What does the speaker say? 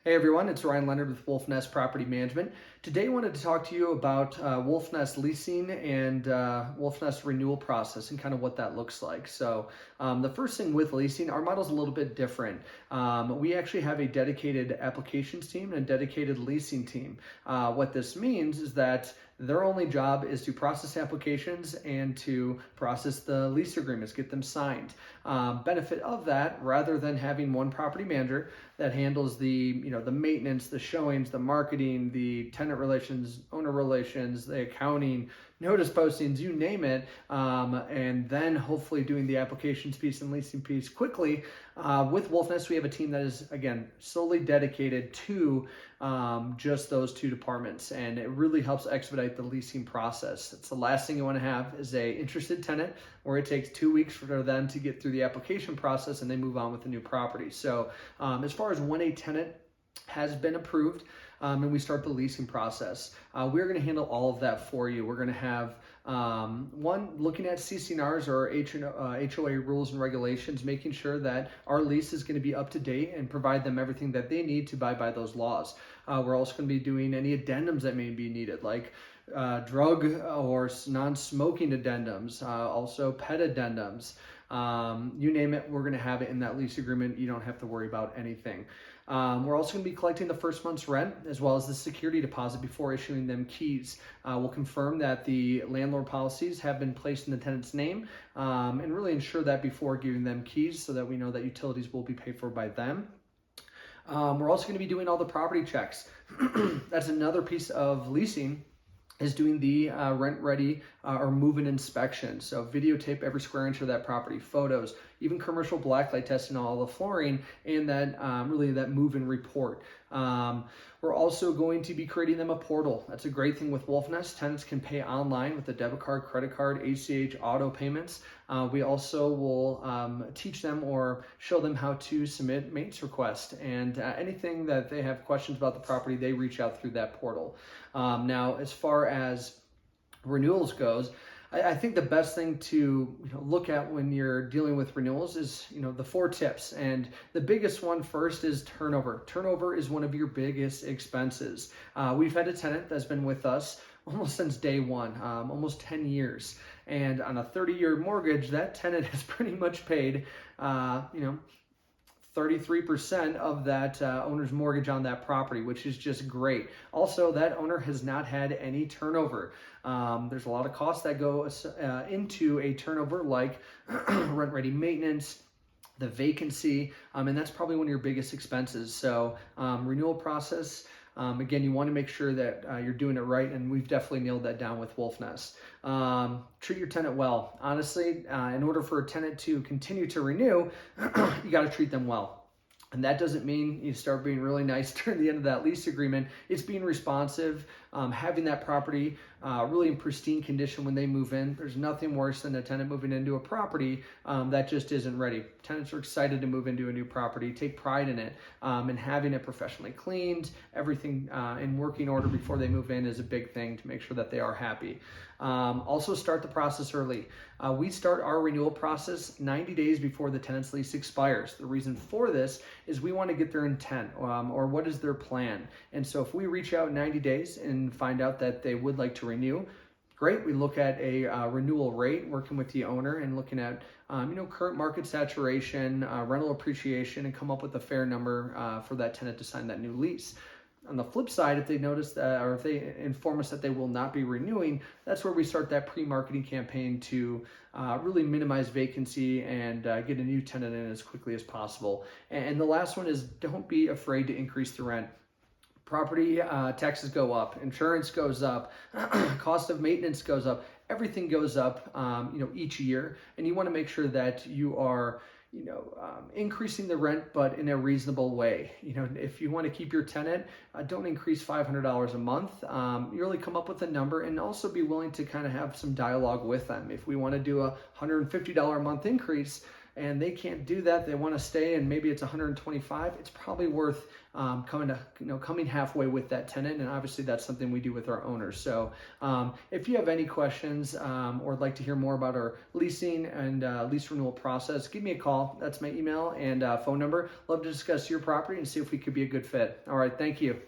Hey everyone, it's Ryan Leonard with Wolfnest Property Management. Today I wanted to talk to you about Wolfnest leasing and Wolfnest renewal process and kind of what that looks like. So the first thing with leasing, our model's a little bit different. We actually have a dedicated applications team and a dedicated leasing team. What this means is that their only job is to process applications and to process the lease agreements, get them signed. Benefit of that, rather than having one property manager that handles the maintenance, the showings, the marketing, the tenant relations, owner relations, the accounting, notice postings, you name it, and then hopefully doing the applications piece and leasing piece quickly. With Wolfnest, we have a team that is, again, solely dedicated to just those two departments, and it really helps expedite the leasing process. It's the last thing you want to have is a interested tenant where it takes 2 weeks for them to get through the application process and they move on with a new property. So as far as when a tenant has been approved and we start the leasing process, we're going to handle all of that for you. We're going to have one, looking at CC&Rs or HOA rules and regulations, making sure that our lease is going to be up to date and provide them everything that they need to abide by those laws. We're also going to be doing any addendums that may be needed, like drug or non-smoking addendums, also pet addendums. You name it, we're going to have it in that lease agreement. You don't have to worry about anything. We're also going to be collecting the first month's rent as well as the security deposit before issuing them keys. We'll confirm that the landlord policies have been placed in the tenant's name and really ensure that before giving them keys so that we know that utilities will be paid for by them. We're also going to be doing all the property checks. That's another piece of leasing, is doing the rent ready or move-in inspection. So videotape every square inch of that property, photos, even commercial blacklight testing all the flooring, and that really that move-in report. We're also going to be creating them a portal. That's a great thing with Wolfnest. Tenants can pay online with a debit card, credit card, ACH, auto payments. We also will teach them or show them how to submit maintenance requests, and anything that they have questions about the property, they reach out through that portal. Now, as far as renewals goes, I think the best thing to look at when you're dealing with renewals is the 4 tips, and the biggest one first is turnover. Turnover is one of your biggest expenses. We've had a tenant that's been with us almost since day one, almost 10 years, and on a 30-year mortgage, that tenant has pretty much paid 33% of that owner's mortgage on that property, which is just great. Also, that owner has not had any turnover. There's a lot of costs that go into a turnover, like rent-ready maintenance, the vacancy, and that's probably one of your biggest expenses. So renewal process, again, you want to make sure that you're doing it right, and we've definitely nailed that down with Wolfnest. Treat your tenant well. Honestly, in order for a tenant to continue to renew, you got to treat them well. And that doesn't mean you start being really nice during the end of that lease agreement. It's being responsive, having that property really in pristine condition when they move in. There's nothing worse than a tenant moving into a property that just isn't ready. Tenants are excited to move into a new property, take pride in it, and having it professionally cleaned, everything in working order before they move in is a big thing to make sure that they are happy. Also start the process early. We start our renewal process 90 days before the tenant's lease expires. The reason for this is we want to get their intent or what is their plan. And so if we reach out 90 days and find out that they would like to renew, great. We look at a renewal rate, working with the owner and looking at current market saturation, rental appreciation, and come up with a fair number for that tenant to sign that new lease. On the flip side, if they notice that, or if they inform us that they will not be renewing, that's where we start that pre-marketing campaign to really minimize vacancy and get a new tenant in as quickly as possible. And the last one is, don't be afraid to increase the rent. Property taxes go up, insurance goes up, cost of maintenance goes up, everything goes up each year, and you want to make sure that you are increasing the rent, but in a reasonable way. If you want to keep your tenant, don't increase $500 a month. You really come up with a number, and also be willing to kind of have some dialogue with them. If we want to do a $150 a month increase, and they can't do that, they want to stay, and maybe it's 125, it's probably worth coming halfway with that tenant, and obviously that's something we do with our owners. So if you have any questions or would like to hear more about our leasing and lease renewal process, give me a call. That's my email and phone number. Love to discuss your property and see if we could be a good fit. All right, thank you.